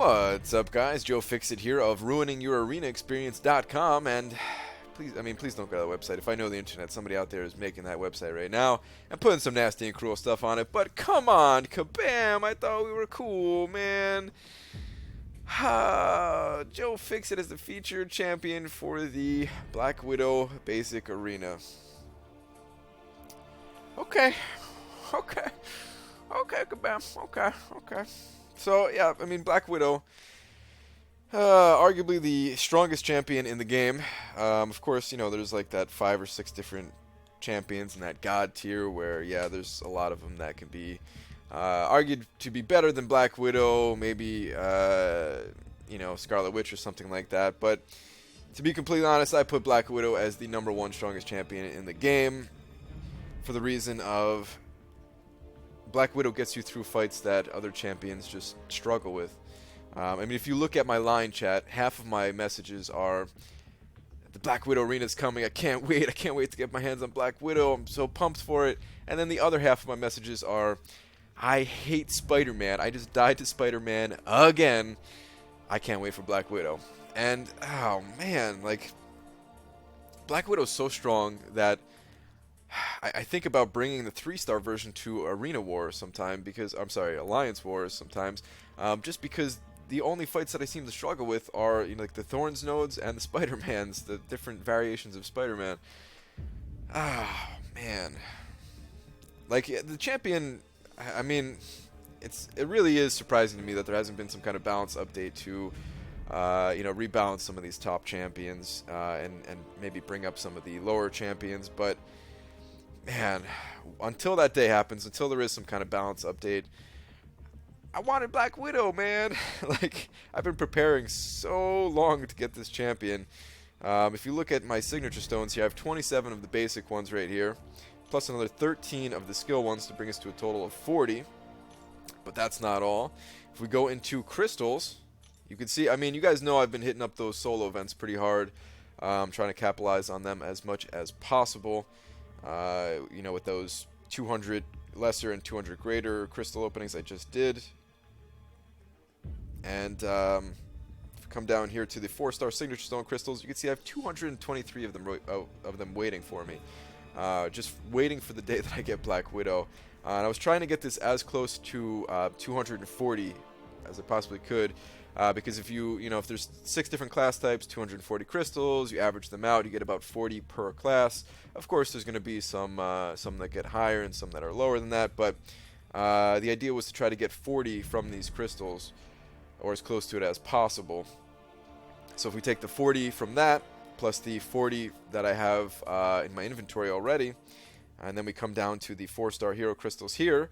What's up, guys? Joe Fixit here of ruiningyourarenaexperience.com, and please don't go to the website. If I know the internet, somebody out there is making that website right now and putting some nasty and cruel stuff on it. But come on, kabam! I thought we were cool, man. Joe Fixit is the featured champion for the Black Widow Basic Arena. Okay, kabam. Okay. So yeah, I mean, Black Widow, arguably the strongest champion in the game. Of course, you know, there's like that 5 or 6 different champions in that God tier where, yeah, there's a lot of them that can be argued to be better than Black Widow, maybe, you know, Scarlet Witch or something like that. But to be completely honest, I put Black Widow as the #1 strongest champion in the game for the reason of Black Widow gets you through fights that other champions just struggle with. I mean, if you look at my line chat, half of my messages are, the Black Widow arena is coming, I can't wait to get my hands on Black Widow, I'm so pumped for it. And then the other half of my messages are, I hate Spider-Man, I just died to Spider-Man again, I can't wait for Black Widow. And, oh man, like, Black Widow's so strong that I think about bringing the 3-star version to Arena Wars sometime because, I'm sorry, Alliance Wars sometimes, just because the only fights that I seem to struggle with are, you know, like the Thorns nodes and the Spider-Mans, the different variations of Spider-Man. Ah, man. Like, the champion, I mean, it really is surprising to me that there hasn't been some kind of balance update to, you know, rebalance some of these top champions, and maybe bring up some of the lower champions, but man, until that day happens, until there is some kind of balance update, I wanted Black Widow, man. Like, I've been preparing so long to get this champion. If you look at my signature stones here, I have 27 of the basic ones right here, plus another 13 of the skill ones to bring us to a total of 40. But that's not all. If we go into crystals, you can see, I mean, you guys know I've been hitting up those solo events pretty hard. Trying to capitalize on them as much as possible. You know, with those 200 lesser and 200 greater crystal openings I just did. And if we come down here to the 4-star signature stone crystals, you can see I have 223 of them waiting for me. Just waiting for the day that I get Black Widow. And I was trying to get this as close to 240 as I possibly could. Because if if there's 6 different class types, 240 crystals, you average them out, you get about 40 per class. Of course, there's going to be some that get higher and some that are lower than that, but the idea was to try to get 40 from these crystals, or as close to it as possible. So if we take the 40 from that, plus the 40 that I have in my inventory already, and then we come down to the 4-star hero crystals here,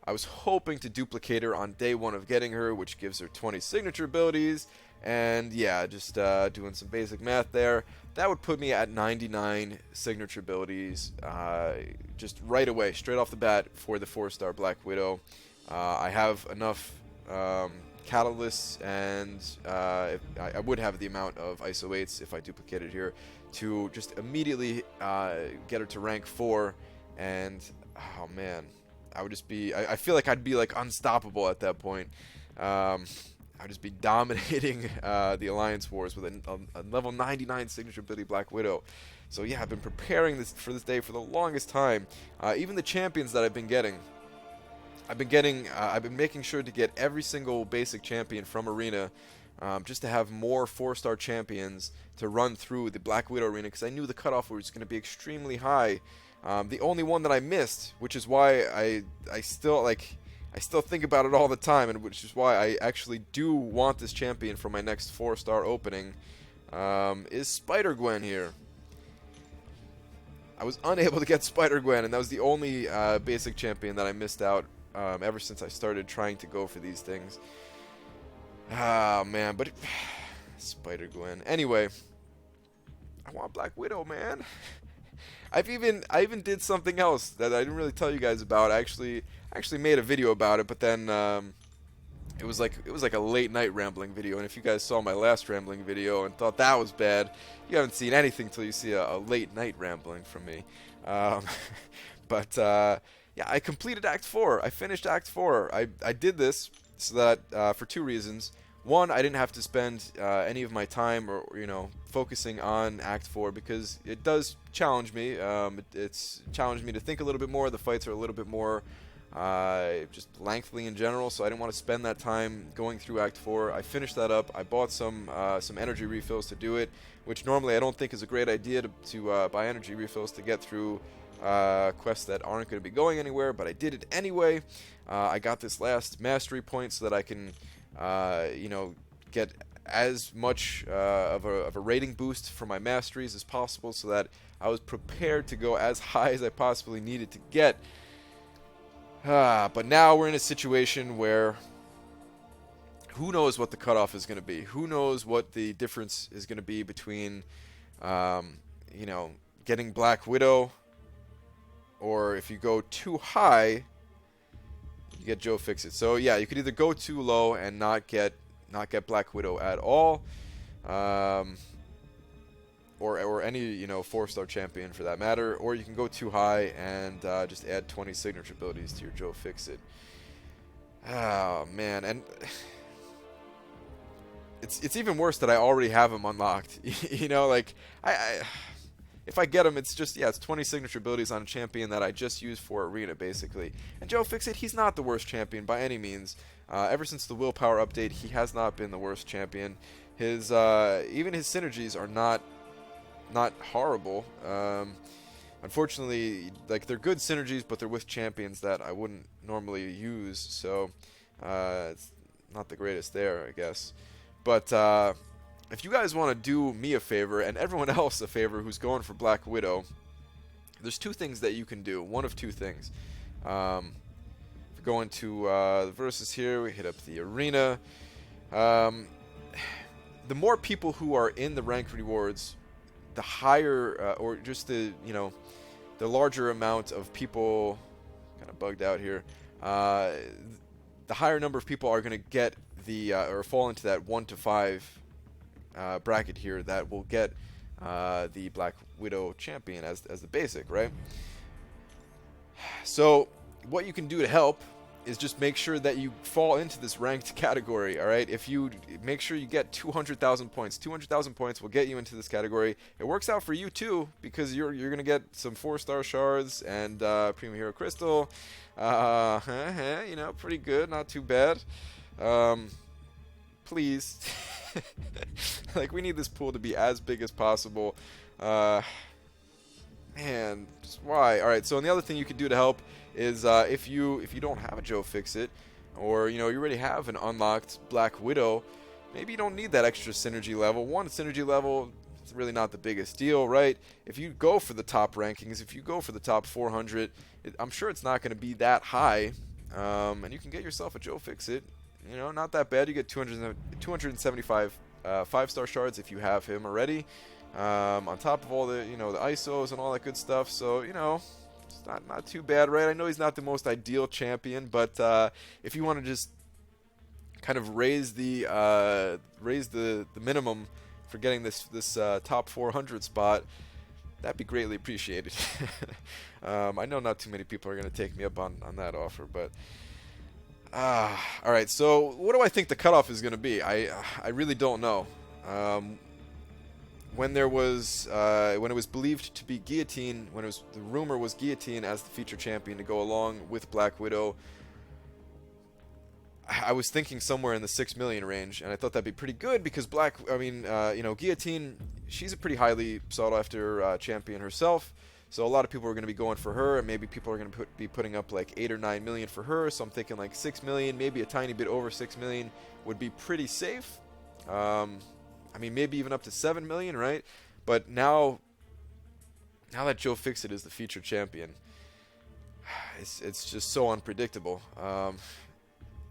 I was hoping to duplicate her on day 1 of getting her, which gives her 20 signature abilities, and yeah, just doing some basic math there, that would put me at 99 signature abilities, just right away, straight off the bat for the 4-star Black Widow. I have enough catalysts, and I would have the amount of ISO 8s if I duplicated here, to just immediately get her to rank 4, and oh man, I would just be, I feel like I'd be like unstoppable at that point. I'd just be dominating the Alliance Wars with a level 99 signature ability Black Widow. So yeah, I've been preparing for this day for the longest time. Even the champions that I've been getting, I've been making sure to get every single basic champion from Arena, just to have more 4-star champions to run through the Black Widow arena, because I knew the cutoff was going to be extremely high. The only one that I missed, which is why I still think about it all the time, and which is why I actually do want this champion for my next 4-star opening, is Spider-Gwen here. I was unable to get Spider-Gwen, and that was the only basic champion that I missed out ever since I started trying to go for these things. Ah, man, but Spider-Gwen. Anyway, I want Black Widow, man. I even did something else that I didn't really tell you guys about. I actually made a video about it, but then it was like a late night rambling video. And if you guys saw my last rambling video and thought that was bad, you haven't seen anything till you see a late night rambling from me. But yeah, I completed Act 4. I finished Act 4. I did this so that for two reasons. One, I didn't have to spend any of my time or focusing on Act 4 because it does challenge me. It's challenged me to think a little bit more. The fights are a little bit more just lengthy in general, so I didn't want to spend that time going through Act 4. I finished that up. I bought some energy refills to do it, which normally I don't think is a great idea to buy energy refills to get through quests that aren't going to be going anywhere, but I did it anyway. I got this last mastery point so that I can get as much of a rating boost for my masteries as possible, so that I was prepared to go as high as I possibly needed to get. But now we're in a situation where who knows what the cutoff is going to be? Who knows what the difference is going to be between, getting Black Widow, or if you go too high, you get Joe Fixit. So yeah, you could either go too low and not get Black Widow at all, or any 4-star champion for that matter, or you can go too high and just add 20 signature abilities to your Joe Fixit. Oh man, and it's even worse that I already have him unlocked. Like I if I get him, it's just, it's 20 signature abilities on a champion that I just use for Arena, basically. And Joe Fixit, he's not the worst champion by any means. Ever since the willpower update, he has not been the worst champion. His even his synergies are not horrible. Unfortunately, like, they're good synergies, but they're with champions that I wouldn't normally use, so it's not the greatest there, I guess. But if you guys want to do me a favor and everyone else a favor who's going for Black Widow, there's two things that you can do. One of two things. If we go into the versus here, we hit up the arena. The more people who are in the ranked rewards, the higher, or just the larger amount of people, kind of bugged out here, the higher number of people are going to get the, or fall into that 1 to 5 bracket here that will get the Black Widow champion as the basic, right? So what you can do to help is just make sure that you fall into this ranked category, all right? If you make sure you get 200,000 points, 200,000 points will get you into this category. It works out for you too, because you're going to get some 4-star shards and Premium Hero Crystal. Pretty good, not too bad. Please. Like, we need this pool to be as big as possible. Man, just why? Alright, so and the other thing you can do to help is if you don't have a Joe Fixit, or you already have an unlocked Black Widow, maybe you don't need that extra synergy level. One synergy level, it's really not the biggest deal, right? If you go for the top rankings, if you go for the top 400, I'm sure it's not going to be that high, and you can get yourself a Joe Fixit. Not that bad. You get 275 5-star shards if you have him already, on top of all the the ISOs and all that good stuff. So it's not too bad, right? I know he's not the most ideal champion, but if you want to just kind of raise the minimum for getting this top 400 spot, that'd be greatly appreciated. I know not too many people are going to take me up on that offer, but all right. So what do I think the cutoff is going to be? I really don't know. When it was believed to be Guillotine, the rumor was Guillotine as the feature champion to go along with Black Widow, I was thinking somewhere in the 6 million range, and I thought that'd be pretty good because Guillotine, she's a pretty highly sought after champion herself. So a lot of people are going to be going for her, and maybe people are going to be putting up like 8 or 9 million for her. So I'm thinking like 6 million, maybe a tiny bit over 6 million would be pretty safe. Maybe even up to 7 million, right? But now that Joe Fixit is the featured champion, it's just so unpredictable.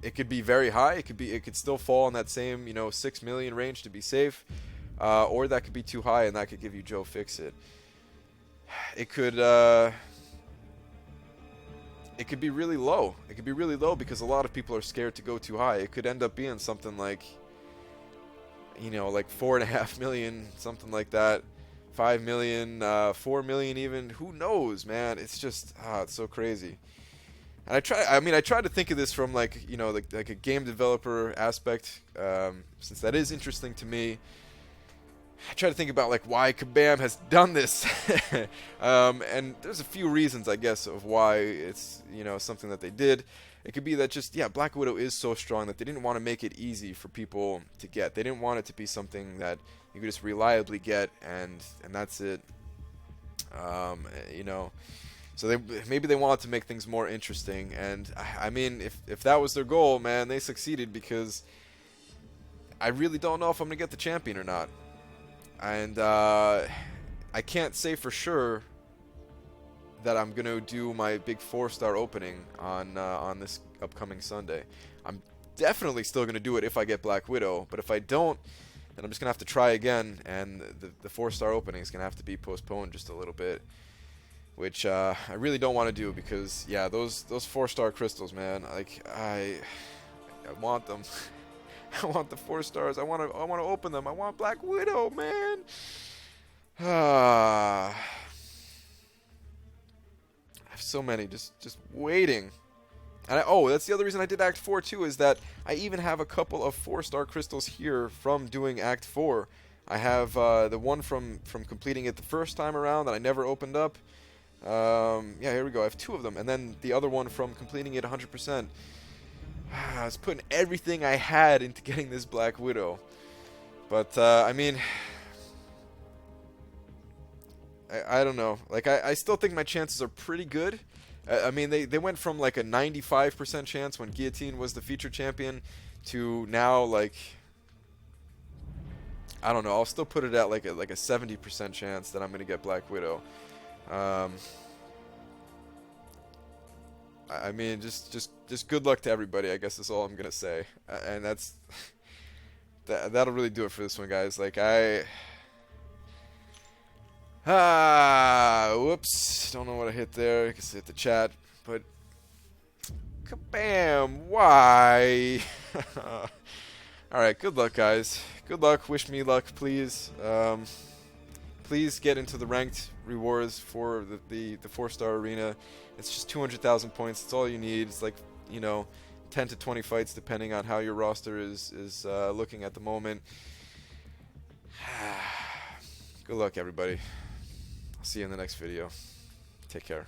It could be very high. It could still fall in that same 6 million range to be safe, or that could be too high and that could give you Joe Fixit. It could be really low. It could be really low because a lot of people are scared to go too high. It could end up being something like, like 4.5 million, something like that, 5 million, 4 million even. Who knows, man? It's just, it's so crazy. And I try to think of this from like, you know, like a game developer aspect, since that is interesting to me. I try to think about like why Kabam has done this, and there's a few reasons, I guess, of why it's, you know, something that they did. It could be that just, yeah, Black Widow is so strong that they didn't want to make it easy for people to get. They didn't want it to be something that you could just reliably get, and that's it. You know, so maybe they wanted to make things more interesting, and I mean, if that was their goal, man, they succeeded, because I really don't know if I'm gonna get the champion or not. And I can't say for sure that I'm gonna do my big 4-star opening on this upcoming Sunday. I'm definitely still gonna do it if I get Black Widow, but if I don't, then I'm just gonna have to try again, and the 4-star opening is gonna have to be postponed just a little bit, which I really don't want to do, because yeah, those 4-star crystals, man, like I want them. I want the 4 stars. I want to open them. I want Black Widow, man. I have so many just waiting. And oh, that's the other reason I did Act 4 too, is that I even have a couple of 4-star crystals here from doing Act 4. I have the one from completing it the first time around that I never opened up. Yeah, here we go. I have 2 of them, and then the other one from completing it 100%. I was putting everything I had into getting this Black Widow. But, I mean, I don't know. Like, I still think my chances are pretty good. I mean, they went from, like, a 95% chance when Guillotine was the feature champion to now, like, I don't know. I'll still put it at, like a 70% chance that I'm going to get Black Widow. I mean, just good luck to everybody, I guess is all I'm gonna say, and that'll really do it for this one, guys. Like whoops, don't know what I hit there. I guess I hit the chat, but kabam! Why? All right, good luck, guys. Good luck. Wish me luck, please. Please get into the ranked rewards for the 4-star arena. It's just 200,000 points. It's all you need. It's like, you know, 10 to 20 fights depending on how your roster is looking at the moment. Good luck, everybody. I'll see you in the next video. Take care.